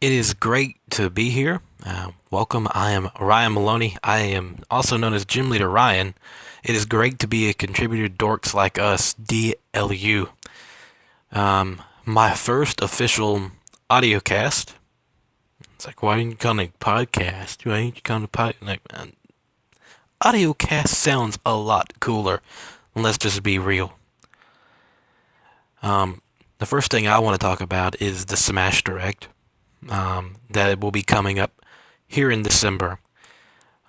It is great to be here. Welcome. I am Ryan Maloney. I am also known as Gym Leader Ryan. It is great to be a contributor to Dorks Like Us, DLU. My first official audio cast. It's like, why didn't you come to podcast? Why didn't you come to podcast? Like, man, audio cast sounds a lot cooler. Let's just be real. The first thing I want to talk about is the Smash Direct that will be coming up here in December.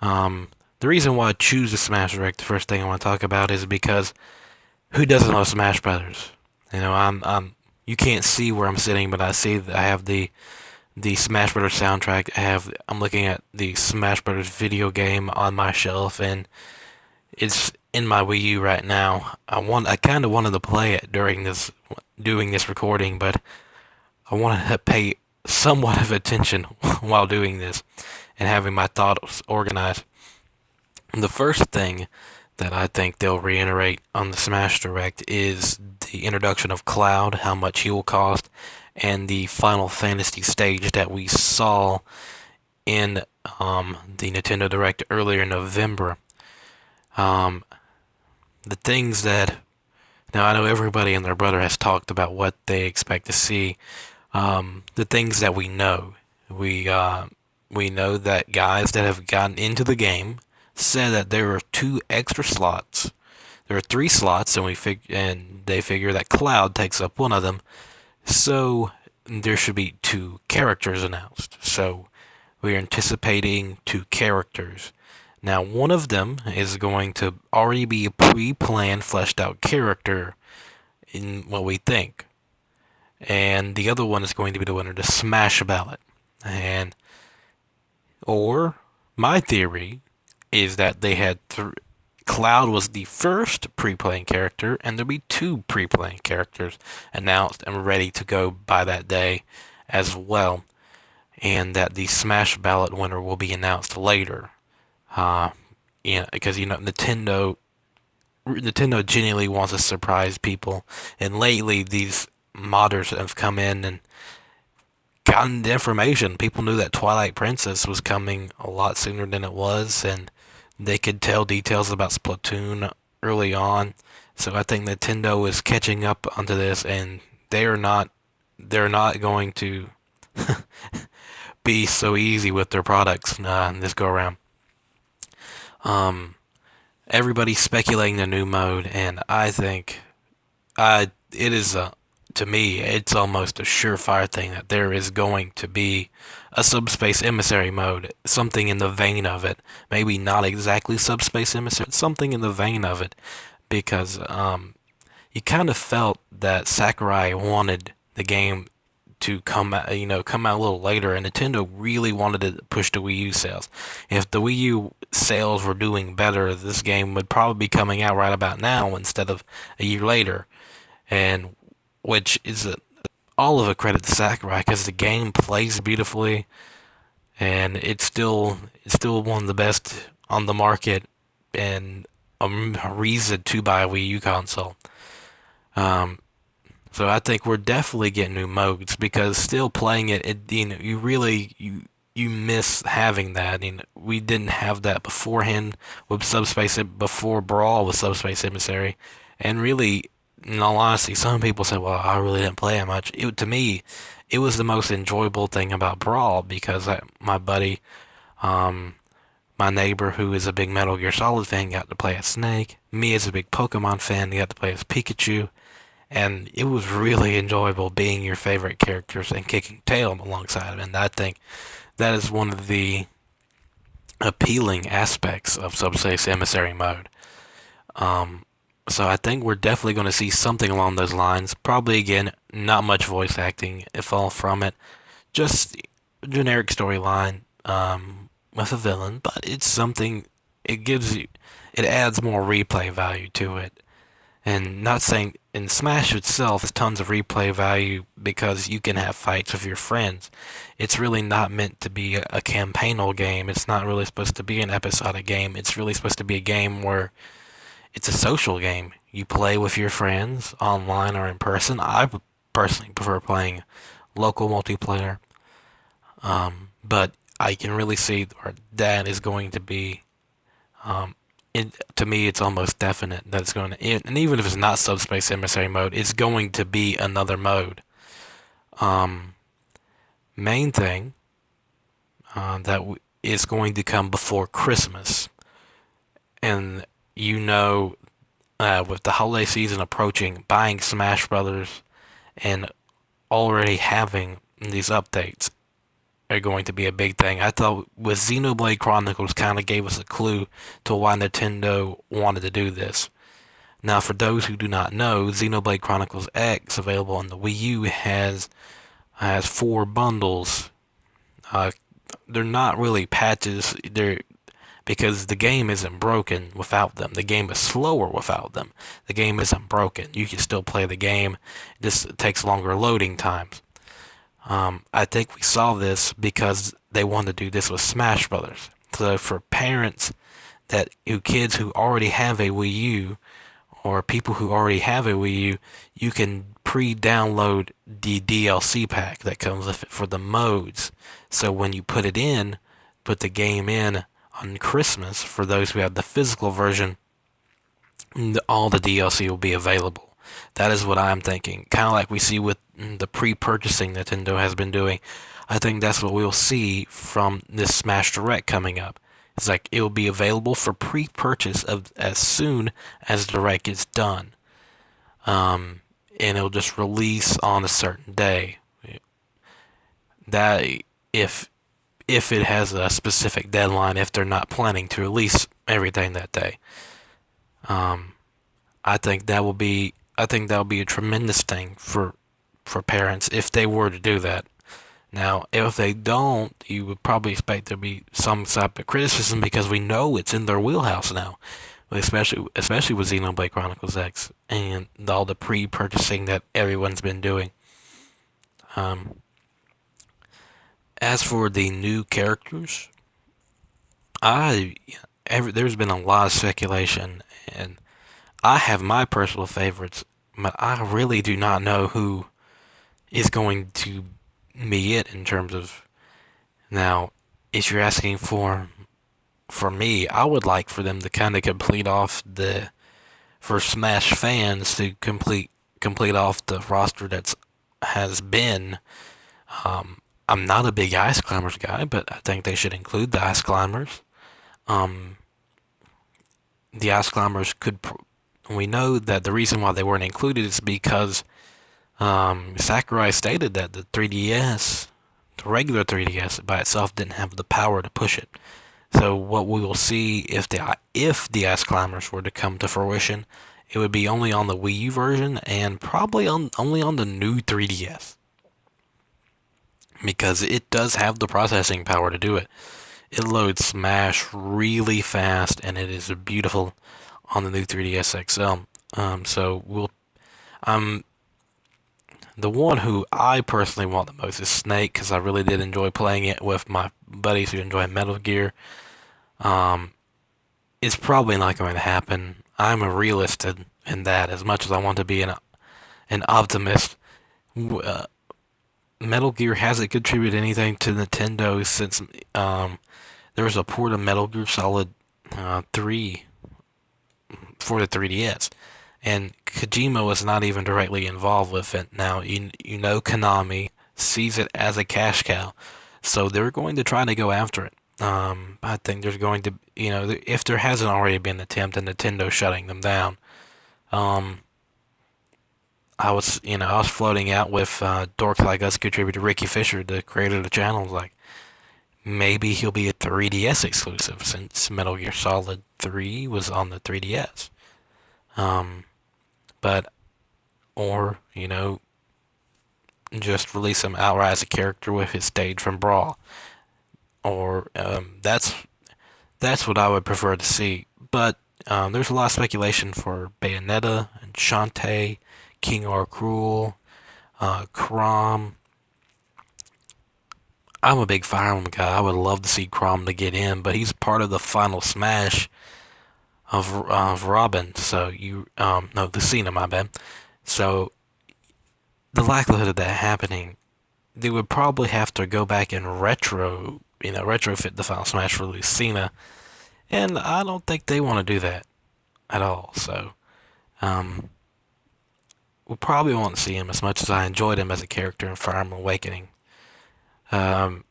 The reason why I choose the Smash Direct, the first thing I want to talk about, is because who doesn't love Smash Brothers? You can't see where I'm sitting, but I see that I have the Smash Brothers soundtrack. I'm looking at the Smash Brothers video game on my shelf, and it's in my Wii U right now. I kind of wanted to play it doing this recording, but I wanted to pay somewhat of attention while doing this and having my thoughts organized. The first thing that I think they'll reiterate on the Smash Direct is the introduction of Cloud, how much he will cost, and the Final Fantasy stage that we saw in the Nintendo Direct earlier in November. Um, the things that now I know everybody and their brother has talked about what they expect to see. The things that we know, we know that guys that have gotten into the game said that there are two extra slots. There are three slots, and they figure that Cloud takes up one of them. So there should be two characters announced. So we're anticipating two characters. Now, one of them is going to already be a pre-planned, fleshed out character in what we think. And the other one is going to be the winner to Smash Ballot. And or my theory is that Cloud was the first pre-playing character, and there'll be two pre-playing characters announced and ready to go by that day as well, and that the Smash Ballot winner will be announced later. Because Nintendo genuinely wants to surprise people, and lately these modders have come in and gotten the information. People knew that Twilight Princess was coming a lot sooner than it was, and they could tell details about Splatoon early on. So I think Nintendo is catching up onto this, and they're not going to be so easy with their products this go around. Um, Everybody's speculating the new mode, and I think it is to me, it's almost a surefire thing that there is going to be a subspace emissary mode, something in the vein of it. Maybe not exactly subspace emissary, but something in the vein of it, because you kind of felt that Sakurai wanted the game to come out a little later, and Nintendo really wanted to push the Wii U sales. If the Wii U sales were doing better, this game would probably be coming out right about now instead of a year later, and which is all of a credit to Sakurai because the game plays beautifully, and it's still one of the best on the market, and a reason to buy a Wii U console. Um, so I think we're definitely getting new modes because still playing you miss having that. We didn't have that beforehand with before Brawl with Subspace Emissary, and really, in all honesty, some people say, "Well, I really didn't play it much." To me, it was the most enjoyable thing about Brawl because my buddy, um, my neighbor who is a big Metal Gear Solid fan, got to play as Snake. Me as a big Pokemon fan, got to play as Pikachu, and it was really enjoyable being your favorite characters and kicking tail alongside them. And I think that is one of the appealing aspects of Subspace Emissary mode. Um, so I think we're definitely going to see something along those lines. Probably again, not much voice acting, if all from it. Just generic storyline with a villain, but it's something. It adds more replay value to it. And not saying in Smash itself, there's tons of replay value because you can have fights with your friends. It's really not meant to be a campaignal game. It's not really supposed to be an episodic game. It's really supposed to be a game where it's a social game. You play with your friends online or in person. I personally prefer playing local multiplayer. But I can really see where that is going to be. Um, to me, it's almost definite that it's going to, and even if it's not subspace emissary mode, it's going to be another mode. Um, Main thing is going to come before Christmas, and you know, with the holiday season approaching, buying Smash Brothers and already having these updates are going to be a big thing. I thought with Xenoblade Chronicles kind of gave us a clue to why Nintendo wanted to do this. Now, for those who do not know, Xenoblade Chronicles X, available on the Wii U, has four bundles. Uh, they're not really patches. They're because the game isn't broken without them. The game is slower without them. The game isn't broken. You can still play the game. It just takes longer loading times. I think we saw this because they wanted to do this with Smash Brothers. So for parents kids who already have a Wii U or people who already have a Wii U, you can pre-download the DLC pack that comes with it for the modes. So when you put the game in on Christmas for those who have the physical version, all the DLC will be available. That is what I'm thinking. Kind of like we see with the pre-purchasing Nintendo has been doing. I think that's what we'll see from this Smash Direct coming up. It's like it will be available for pre-purchase of as soon as Direct is done, and it'll just release on a certain day. That if it has a specific deadline, if they're not planning to release everything that day. Um, I think that will be a tremendous thing for parents if they were to do that. Now, if they don't, you would probably expect there to be some type of criticism because we know it's in their wheelhouse now, especially with Xenoblade Chronicles X and all the pre-purchasing that everyone's been doing. Um, as for the new characters, I there's been a lot of speculation, and I have my personal favorites, but I really do not know who is going to be it in terms of now. If you're asking for me, I would like for them to kind of complete off the for Smash fans to complete off the roster that's has been. I'm not a big Ice Climbers guy, but I think they should include the Ice Climbers. Um, the Ice Climbers could. We know that the reason why they weren't included is because Sakurai stated that the 3DS, the regular 3DS by itself, didn't have the power to push it. So what we will see if the Ice Climbers were to come to fruition, it would be only on the Wii U version and probably only on the new 3DS because it does have the processing power to do it. It loads Smash really fast and it is beautiful on the new 3DS XL. So we'll um the one who I personally want the most is Snake because I really did enjoy playing it with my buddies who enjoy Metal Gear. Um, it's probably not going to happen. I'm a realist in that as much as I want to be an optimist. Uh, Metal Gear hasn't contributed anything to Nintendo since there was a port of Metal Gear Solid 3 for the 3DS, and Kojima was not even directly involved with it. Now you know Konami sees it as a cash cow, so they're going to try to go after it. I think there's going to, if there hasn't already been an attempt at Nintendo shutting them down. Um, I was floating out with Dorks Like Us contributor Ricky Fisher, the creator of the channel, like maybe he'll be a 3DS exclusive since Metal Gear Solid 3 was on the 3DS. Um, but or just release him outright as a character with his stage from Brawl, or that's what I would prefer to see. But there's a lot of speculation for Bayonetta and Shantae, King R. Cruel, Crom. I'm a big Fire Emblem guy. I would love to see Crom to get in, but he's part of the final smash of Robin. So no, Lucina, my bad. So the likelihood of that happening they would probably have to go back and retrofit the Final Smash for Lucina, and I don't think they want to do that at all. So, um, we probably won't see him as much as I enjoyed him as a character in Fire Emblem Awakening. Um,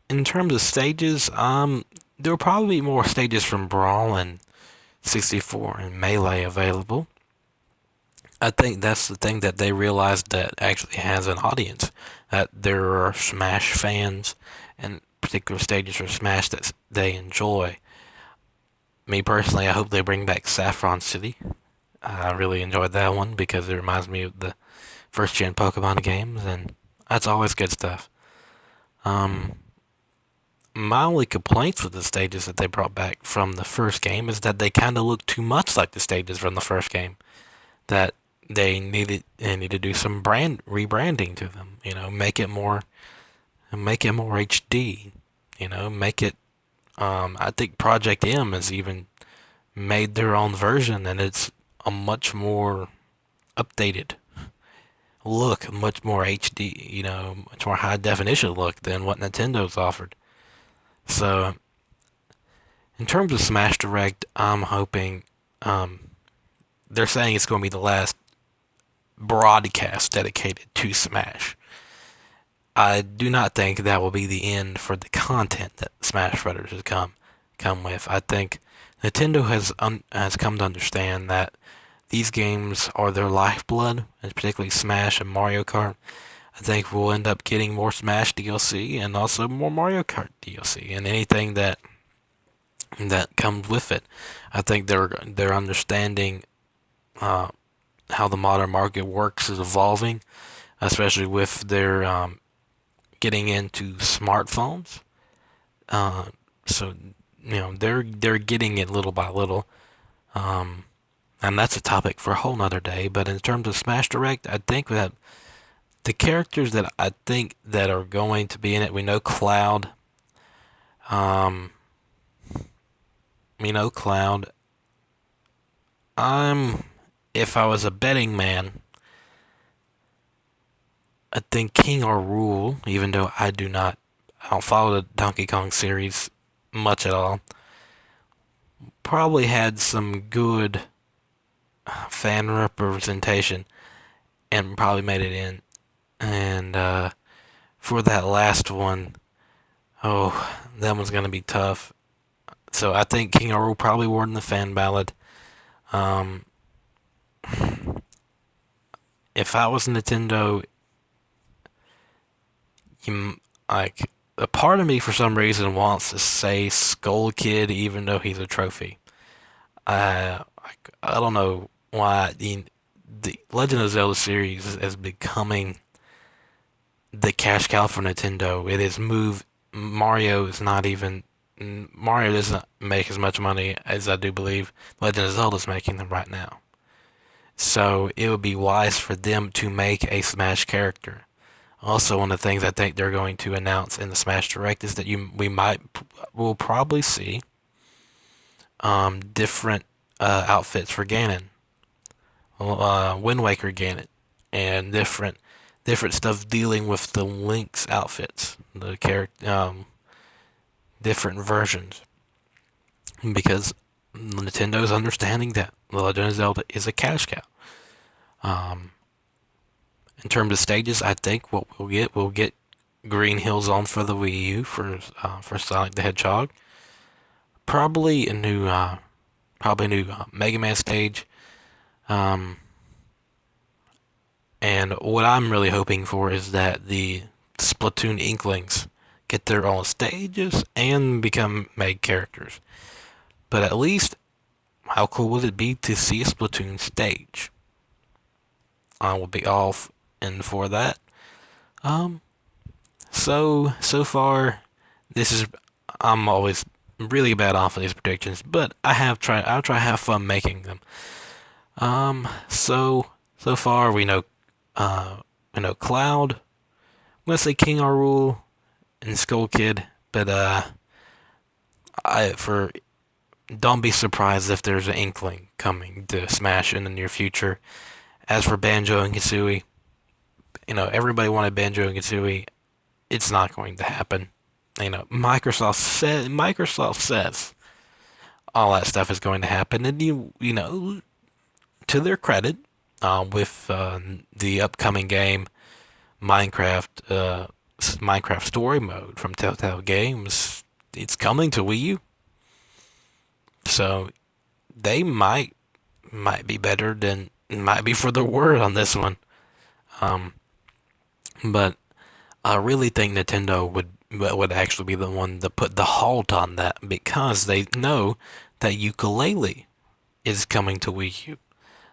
in terms of stages, there will probably be more stages from Brawl and 64 and Melee available. I think that's the thing that they realized that actually has an audience. That there are Smash fans and particular stages for Smash that they enjoy. Me personally, I hope they bring back Saffron City. I really enjoyed that one because it reminds me of the first gen Pokemon games, and that's always good stuff. Um, my only complaints with the stages that they brought back from the first game is that they kind of look too much like the stages from the first game. That they need to do some brand rebranding to them. Make it more HD. Make it. I think Project M has even made their own version, and it's a much more updated look, much more HD. Much more high definition look than what Nintendo's offered. So, in terms of Smash Direct, I'm hoping. They're saying it's going to be the last broadcast dedicated to Smash. I do not think that will be the end for the content that Smash Brothers has come with. I think Nintendo has come to understand that these games are their lifeblood, and particularly Smash and Mario Kart. I think we'll end up getting more Smash DLC and also more Mario Kart DLC and anything that comes with it. I think they're understanding how the modern market works is evolving, especially with their getting into smartphones. Uh, so they're getting it little by little, um, and that's a topic for a whole nother day. But in terms of Smash Direct, I think that the characters that I think that are going to be in it, we know Cloud. Um, we know Cloud. If I was a betting man, I think King or Rule, even though I don't follow the Donkey Kong series much at all, probably had some good fan representation and probably made it in. And for that last one, oh, that one's gonna be tough. So I think King or Rule probably won the fan ballot. Um, if I was Nintendo, like a part of me for some reason wants to say Skull Kid, even though he's a trophy. I don't know why the Legend of Zelda series is becoming the cash cow for Nintendo. It has moved. Mario doesn't make as much money as I do believe Legend of Zelda is making them right now. So it would be wise for them to make a Smash character. Also, one of the things I think they're going to announce in the Smash Direct is that we'll probably see different outfits for Ganon, Wind Waker Ganon, and different stuff dealing with the Link's outfits, the character, different versions, because Nintendo's understanding that The Legend of Zelda is a cash cow. Um, in terms of stages, I think what we'll get Green Hill Zone for the Wii U for Sonic the Hedgehog. Probably a new Mega Man stage. Um, and what I'm really hoping for is that the Splatoon Inklings get their own stages and become made characters. But at least, how cool would it be to see a Splatoon stage? I will be off and for that. Um, so far, this is I'm always really bad off of these predictions, but I'll try to have fun making them. So far we know Cloud. I'm gonna say King Rule and Skull Kid, but I for don't be surprised if there's an inkling coming to Smash in the near future. As for Banjo and Kazooie, Everybody wanted Banjo and Kazooie. It's not going to happen. Microsoft says all that stuff is going to happen, and to their credit, with the upcoming game Minecraft, Minecraft Story Mode from Telltale Games, it's coming to Wii U. So they might be better than might be for the word on this one. Um, but I really think Nintendo would actually be the one to put the halt on that because they know that ukulele is coming to Wii U.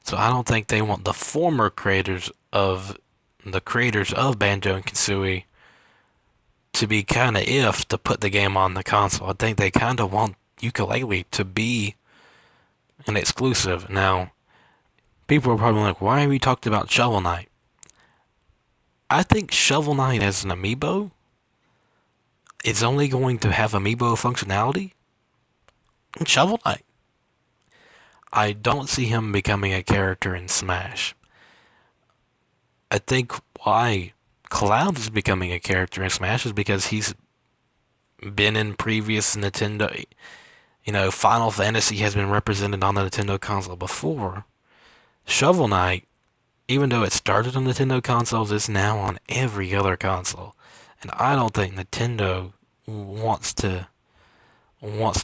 So I don't think they want the former creators of Banjo and Kazooie to be kind of if to put the game on the console. I think they kind of want ukulele to be an exclusive. Now, people are probably like, why have we talked about Shovel Knight? I think Shovel Knight as an amiibo is only going to have amiibo functionality in Shovel Knight. I don't see him becoming a character in Smash. I think why Cloud is becoming a character in Smash is because he's been in previous Nintendo. Final Fantasy has been represented on the Nintendo console before. Shovel Knight, even though it started on Nintendo consoles, is now on every other console. And I don't think Nintendo wants to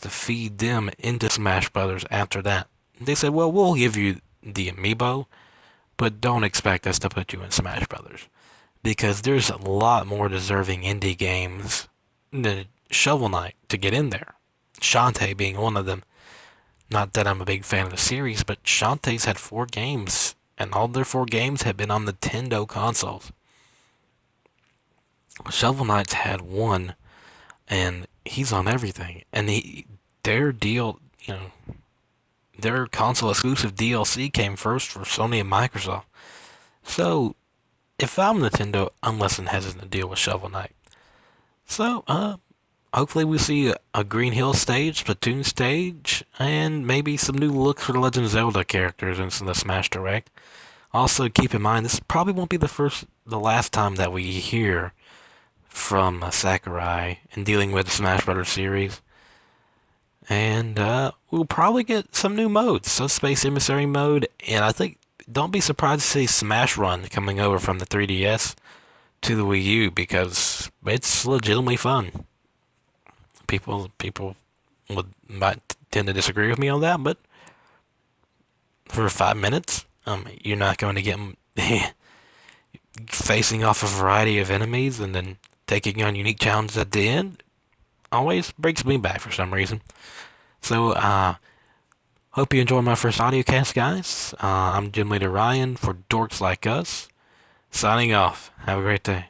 feed them into Smash Brothers after that. They said, well, we'll give you the amiibo, but don't expect us to put you in Smash Brothers. Because there's a lot more deserving indie games than Shovel Knight to get in there. Shantae being one of them. Not that I'm a big fan of the series, but Shantae's had 4 games, and all their 4 games have been on Nintendo consoles. Shovel Knight's had 1, and he's on everything. And their deal, their console exclusive DLC came first for Sony and Microsoft. So, if I'm Nintendo, I'm less than hesitant to deal with Shovel Knight. So, hopefully we see a Green Hill stage, Splatoon stage, and maybe some new looks for the Legend of Zelda characters in the Smash Direct. Also, keep in mind, this probably won't be the last time that we hear from Sakurai in dealing with the Smash Brothers series. And we'll probably get some new modes, Subspace Emissary mode, and I think don't be surprised to see Smash Run coming over from the 3DS to the Wii U because it's legitimately fun. People might tend to disagree with me on that, but for 5 minutes, you're not going to get facing off a variety of enemies and then taking on unique challenges at the end. Always brings me back for some reason. So, hope you enjoyed my first audio cast, guys. I'm Gym Leader Ryan for Dorks Like Us. Signing off. Have a great day.